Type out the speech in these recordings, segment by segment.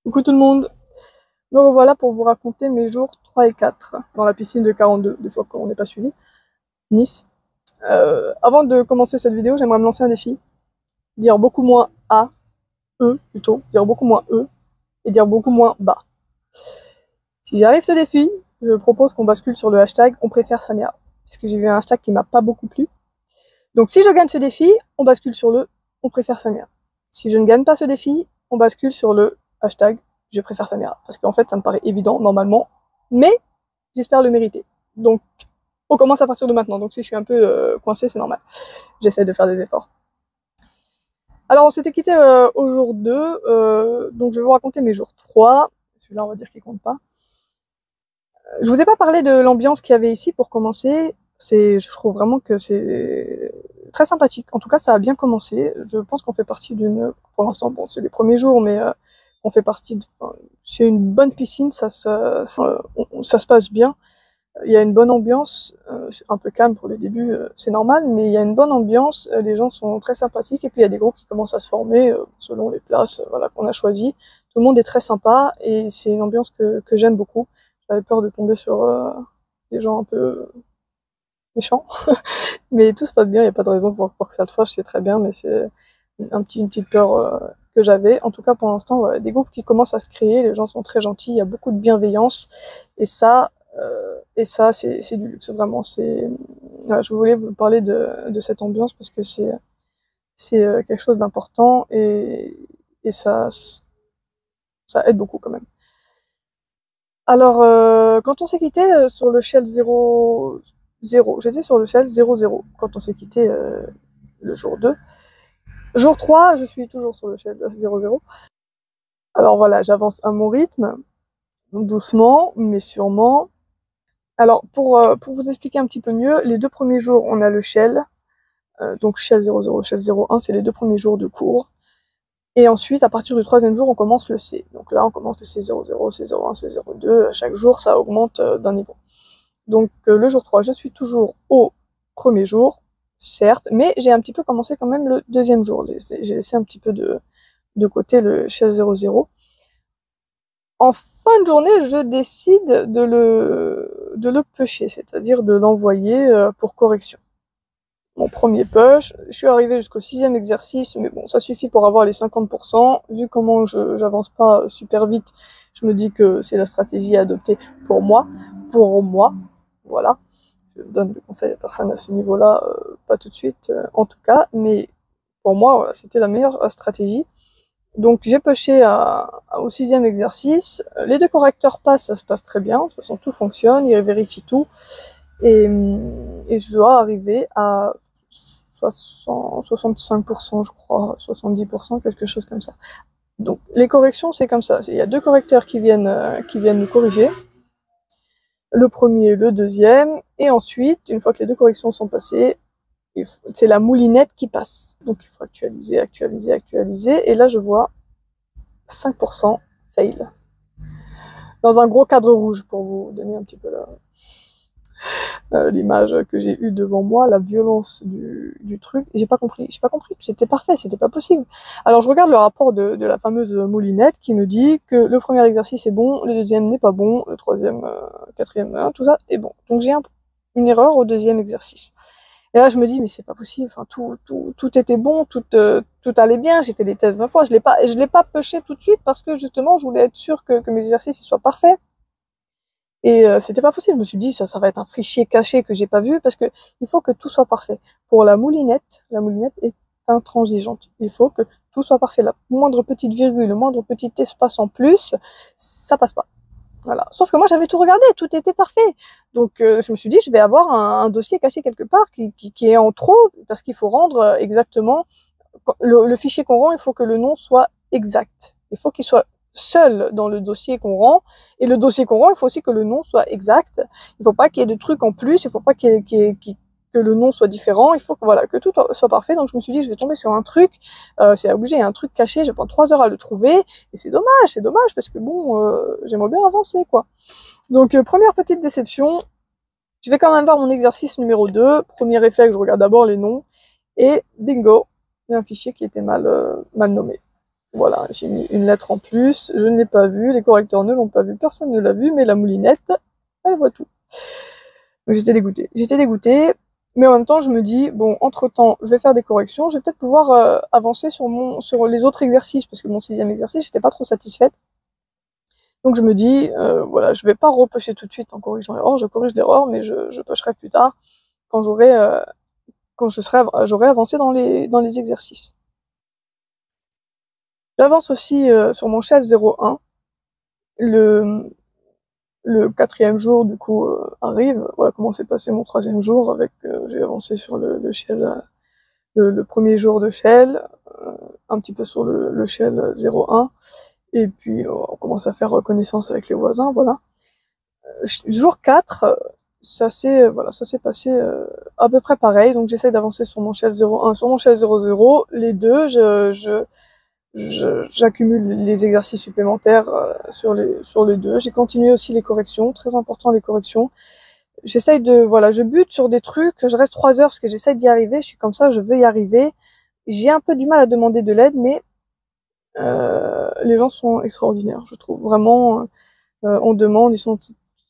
Coucou tout le monde, me revoilà pour vous raconter mes jours 3 et 4 dans la piscine de 42, des fois qu'on n'est pas suivi, Nice. Avant de commencer cette vidéo, j'aimerais me lancer un défi, dire beaucoup moins A, E plutôt, dire beaucoup moins E et dire beaucoup moins bas. Si j'arrive ce défi, je propose qu'on bascule sur le hashtag on préfère Samira, puisque j'ai vu un hashtag qui m'a pas beaucoup plu. Donc si je gagne ce défi, on bascule sur le on préfère Samira. Si je ne gagne pas ce défi, on bascule sur le hashtag je préfère Samira. Parce qu'en fait, ça me paraît évident normalement, mais j'espère le mériter. Donc, on commence à partir de maintenant. Donc si je suis un peu coincée, c'est normal. J'essaie de faire des efforts. Alors, on s'était quitté au jour 2, donc je vais vous raconter mes jours 3. Celui-là, on va dire qu'il compte pas. Je vous ai pas parlé de l'ambiance qu'il y avait ici pour commencer. Je trouve vraiment que c'est très sympathique. En tout cas, ça a bien commencé. Je pense qu'on fait partie d'une... Pour l'instant, bon, c'est les premiers jours, mais on fait partie de... Enfin, c'est une bonne piscine, ça se passe bien. Il y a une bonne ambiance, un peu calme pour les débuts, c'est normal, mais il y a une bonne ambiance, les gens sont très sympathiques, et puis il y a des groupes qui commencent à se former selon les places voilà, qu'on a choisies. Tout le monde est très sympa, et c'est une ambiance que j'aime beaucoup. J'avais peur de tomber sur des gens un peu méchants, mais tout se passe bien, il n'y a pas de raison pour que ça te fâche, c'est très bien, mais c'est une petite peur que j'avais. En tout cas, pour l'instant, voilà, des groupes qui commencent à se créer, les gens sont très gentils, il y a beaucoup de bienveillance, et ça, c'est du luxe, vraiment. Voilà, je voulais vous parler de cette ambiance parce que c'est quelque chose d'important et ça aide beaucoup quand même. Alors, quand on s'est quitté sur le Shell 0, j'étais sur le Shell 00 quand on s'est quitté le jour 2. Jour 3, je suis toujours sur le Shell 00. Alors voilà, j'avance à mon rythme, doucement, mais sûrement. Alors, pour vous expliquer un petit peu mieux, les 2 premiers jours, on a le Shell, donc Shell 00, Shell 01, c'est les 2 premiers jours de cours. Et ensuite, à partir du 3e jour, on commence le C. Donc là, on commence le C00, C01, C02, chaque jour, ça augmente d'un niveau. Donc le jour 3, je suis toujours au premier jour, certes, mais j'ai un petit peu commencé quand même le 2e jour. J'ai laissé un petit peu de côté le Shell 00. En fin de journée, je décide de le pusher, c'est-à-dire de l'envoyer pour correction. Mon premier push, je suis arrivé jusqu'au 6e exercice, mais bon, ça suffit pour avoir les 50%. Vu comment j'avance pas super vite, je me dis que c'est la stratégie à adopter pour moi, voilà. Je donne le conseil à personne à ce niveau-là, pas tout de suite en tout cas, mais pour moi, voilà, c'était la meilleure stratégie. Donc j'ai pushé au 6e exercice, les 2 correcteurs passent, ça se passe très bien, de toute façon tout fonctionne, ils vérifient tout, et je dois arriver à 65%, je crois, 70%, quelque chose comme ça. Donc les corrections, c'est comme ça, il y a 2 correcteurs qui viennent nous corriger, le premier, le deuxième, et ensuite, une fois que les 2 corrections sont passées, c'est la moulinette qui passe. Donc il faut actualiser, actualiser, actualiser, et là je vois 5% fail. Dans un gros cadre rouge, pour vous donner un petit peu l'image que j'ai eue devant moi, la violence du truc. J'ai pas compris, c'était parfait, c'était pas possible. Alors je regarde le rapport de la fameuse moulinette qui me dit que le premier exercice est bon, le deuxième n'est pas bon, le troisième, quatrième, tout ça est bon. Donc j'ai une erreur au 2e exercice. Et là, je me dis, mais c'est pas possible, enfin, tout était bon, tout allait bien, j'ai fait des tests 20 fois, je l'ai pas pushé tout de suite parce que justement, je voulais être sûre que mes exercices soient parfaits. Et c'était pas possible, je me suis dit, ça va être un fichier caché que j'ai pas vu parce que il faut que tout soit parfait. Pour la moulinette est intransigeante. Il faut que tout soit parfait. La moindre petite virgule, le moindre petit espace en plus, ça passe pas. Voilà. Sauf que moi j'avais tout regardé, tout était parfait. Donc je me suis dit je vais avoir un dossier caché quelque part qui est en trop parce qu'il faut rendre exactement le fichier qu'on rend, il faut que le nom soit exact. Il faut qu'il soit seul dans le dossier qu'on rend et le dossier qu'on rend, il faut aussi que le nom soit exact. Il faut pas qu'il y ait de trucs en plus, il faut pas que le nom soit différent, il faut que, voilà, que tout soit parfait. Donc je me suis dit je vais tomber sur un truc, c'est obligé, il y a un truc caché, je vais prendre 3 heures à le trouver et c'est dommage parce que bon, j'aimerais bien avancer quoi. Donc première petite déception, je vais quand même voir mon exercice numéro 2, premier réflexe, je regarde d'abord les noms et bingo, il y a un fichier qui était mal nommé. Voilà, j'ai mis une lettre en plus, je ne l'ai pas vue, les correcteurs ne l'ont pas vue, personne ne l'a vue, mais la moulinette, elle voit tout. Donc j'étais dégoûtée, mais en même temps je me dis, bon, entre-temps, je vais faire des corrections, je vais peut-être pouvoir avancer sur les autres exercices, parce que mon 6e exercice, j'étais pas trop satisfaite. Donc je me dis, voilà, je vais pas repêcher tout de suite en corrigeant l'erreur, je corrige l'erreur, mais je pêcherai plus tard, quand j'aurai avancé dans les exercices. J'avance aussi sur mon shell 01. Le 4e jour, du coup, arrive. Voilà comment s'est passé mon 3e jour, avec j'ai avancé sur le shell, le premier jour de shell, un petit peu sur le shell 01, et puis on commence à faire connaissance avec les voisins, voilà. Jour 4, ça s'est passé à peu près pareil, donc j'essaye d'avancer sur mon shell 01, sur mon shell 00, les deux, j'accumule les exercices supplémentaires sur les deux. J'ai continué aussi les corrections, très important les corrections. J'essaye je bute sur des trucs, je reste 3 heures parce que j'essaye d'y arriver, je suis comme ça, je veux y arriver. J'ai un peu du mal à demander de l'aide, mais les gens sont extraordinaires, je trouve. Vraiment, on demande,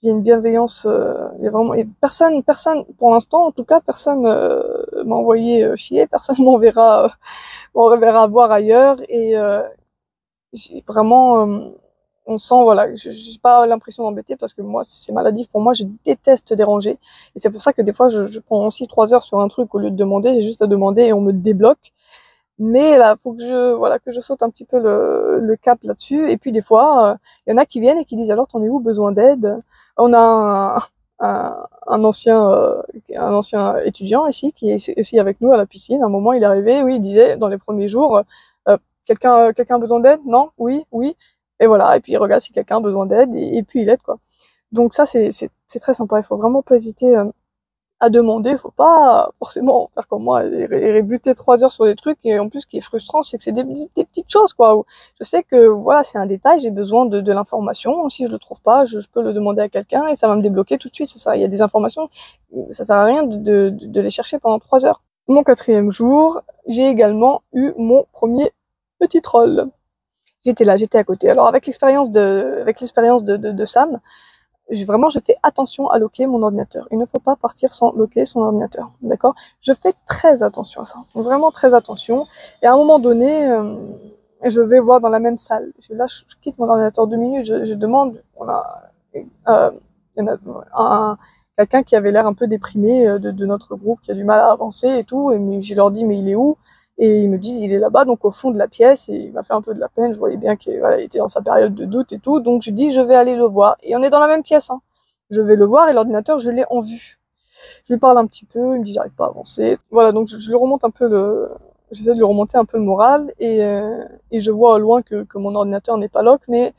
il y a une bienveillance, il y a vraiment, et personne, pour l'instant, en tout cas, personne m'a envoyé chier, personne m'enverra voir ailleurs, et vraiment, on sent, voilà, j'ai pas l'impression d'embêter, parce que moi, c'est maladif pour moi, je déteste déranger, et c'est pour ça que des fois, je prends aussi 3 heures sur un truc au lieu de demander, j'ai juste à demander et on me débloque. Mais là, faut que je saute un petit peu le cap là-dessus. Et puis des fois, il y en a qui viennent et qui disent, alors t'en es où, besoin d'aide? On a un ancien étudiant ici qui est aussi avec nous à la piscine. À un moment, il est arrivé, oui, il disait dans les premiers jours, quelqu'un a besoin d'aide? Non? Oui, oui. Et voilà. Et puis il regarde si quelqu'un a besoin d'aide, et puis il aide, quoi. Donc ça, c'est très sympa. Il faut vraiment pas hésiter à demander, faut pas forcément faire comme moi et buter 3 heures sur des trucs. Et en plus, ce qui est frustrant, c'est que c'est des petites choses, quoi. Je sais que voilà, c'est un détail, j'ai besoin de l'information. Si je le trouve pas, je peux le demander à quelqu'un et ça va me débloquer tout de suite. Il y a des informations, ça sert à rien de les chercher pendant 3 heures. Mon 4e jour, j'ai également eu mon premier petit troll. J'étais là, j'étais à côté. Alors avec l'expérience de Sam, je fais attention à locker mon ordinateur. Il ne faut pas partir sans locker son ordinateur, d'accord? Je fais très attention à ça, vraiment très attention. Et à un moment donné, je vais voir dans la même salle. Je quitte mon ordinateur 2 minutes, je demande, il y en a quelqu'un qui avait l'air un peu déprimé de notre groupe, qui a du mal à avancer et tout, et je leur dis, mais il est où? Et ils me disent, il est là-bas, donc au fond de la pièce, et il m'a fait un peu de la peine, je voyais bien qu'il était dans sa période de doute et tout, donc je dis, je vais aller le voir. Et on est dans la même pièce, hein. Je vais le voir, et l'ordinateur, je l'ai en vue. Je lui parle un petit peu, il me dit, j'arrive pas à avancer. Voilà, donc je lui remonte un peu j'essaie de lui remonter un peu le moral, et je vois au loin que mon ordinateur n'est pas lock, mais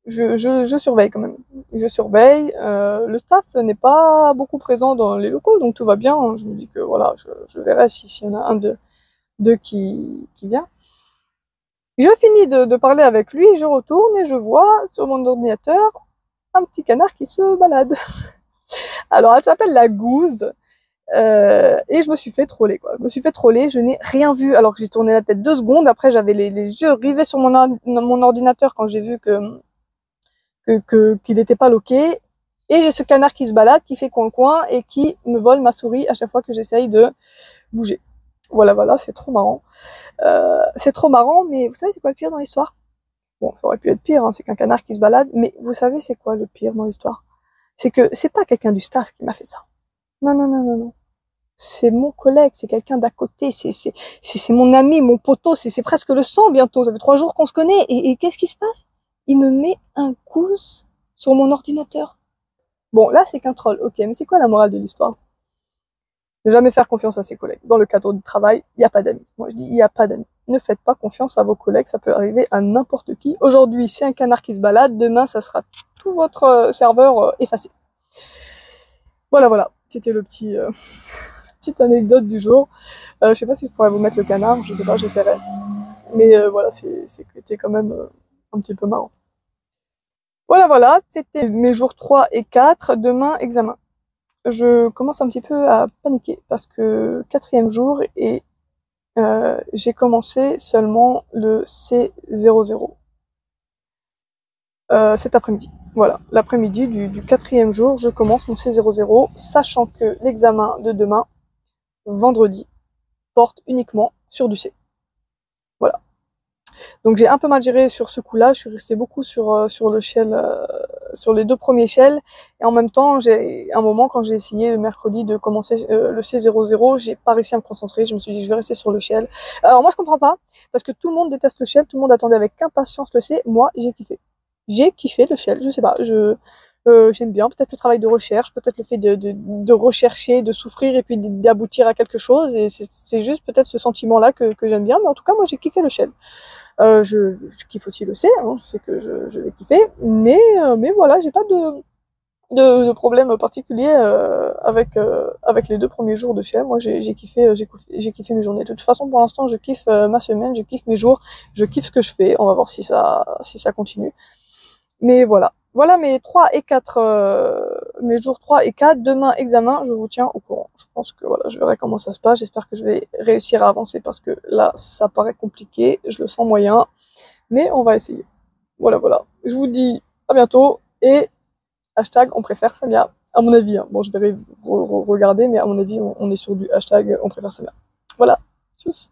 je surveille quand même. Je surveille, le staff n'est pas beaucoup présent dans les locaux, donc tout va bien, hein. Je me dis que voilà, je verrai s'il y en a un d'eux qui vient. Je finis de parler avec lui, je retourne et je vois sur mon ordinateur un petit canard qui se balade. Alors elle s'appelle la gouze, et je me suis fait troller, quoi. Je me suis fait troller, je n'ai rien vu alors que j'ai tourné la tête 2 secondes. Après j'avais les yeux rivés sur mon ordinateur quand j'ai vu qu'il n'était pas loqué. Et j'ai ce canard qui se balade, qui fait coin-coin et qui me vole ma souris à chaque fois que j'essaye de bouger. Voilà, c'est trop marrant. C'est trop marrant, mais vous savez c'est quoi le pire dans l'histoire? Bon, ça aurait pu être pire, hein, c'est qu'un canard qui se balade, mais vous savez c'est quoi le pire dans l'histoire? C'est que c'est pas quelqu'un du staff qui m'a fait ça. Non. C'est mon collègue, c'est quelqu'un d'à côté, c'est mon ami, mon poteau, c'est presque le sang bientôt, ça fait 3 jours qu'on se connaît, et qu'est-ce qui se passe? Il me met un cousse sur mon ordinateur. Bon, là c'est qu'un troll, ok, mais c'est quoi la morale de l'histoire? Ne jamais faire confiance à ses collègues. Dans le cadre du travail, il n'y a pas d'amis. Moi je dis, il n'y a pas d'amis. Ne faites pas confiance à vos collègues, ça peut arriver à n'importe qui. Aujourd'hui, c'est un canard qui se balade, demain, ça sera tout votre serveur effacé. Voilà, c'était le petite anecdote du jour. Je sais pas si je pourrais vous mettre le canard, je sais pas, j'essaierai. Mais voilà, c'était quand même un petit peu marrant. Voilà, c'était mes jours 3 et 4, demain, examen. Je commence un petit peu à paniquer parce que 4e jour et j'ai commencé seulement le C00 cet après-midi. Voilà, l'après-midi du quatrième jour, je commence mon C00, sachant que l'examen de demain, vendredi, porte uniquement sur du C. Voilà. Donc j'ai un peu mal géré sur ce coup-là, je suis restée beaucoup sur le shell, sur les deux premiers shells, et en même temps, j'ai un moment quand j'ai essayé le mercredi de commencer le C00, j'ai pas réussi à me concentrer, je me suis dit je vais rester sur le shell. Alors moi je comprends pas, parce que tout le monde déteste le shell, tout le monde attendait avec impatience le C, moi j'ai kiffé. J'ai kiffé le shell, je sais pas, j'aime bien, peut-être le travail de recherche, peut-être le fait de rechercher, de souffrir et puis d'aboutir à quelque chose, et c'est juste peut-être ce sentiment-là que j'aime bien, mais en tout cas moi j'ai kiffé le shell. Je kiffe aussi le C, hein, je sais que je vais kiffer, mais voilà, j'ai pas de problème particulier avec les deux premiers jours de shell. Moi j'ai kiffé, j'ai kiffé mes journées. De toute façon pour l'instant je kiffe ma semaine, je kiffe mes jours, je kiffe ce que je fais, on va voir si ça continue. Mais voilà. Voilà mes 3 et 4, mes jours 3 et 4. Demain, examen, je vous tiens au courant. Je pense que voilà, je verrai comment ça se passe. J'espère que je vais réussir à avancer parce que là, ça paraît compliqué. Je le sens moyen. Mais on va essayer. Voilà, voilà. Je vous dis à bientôt et hashtag on préfère Samia. À mon avis, hein. Bon, je vais regarder, mais à mon avis, on est sur du hashtag on préfère Samia. Voilà. Tchuss.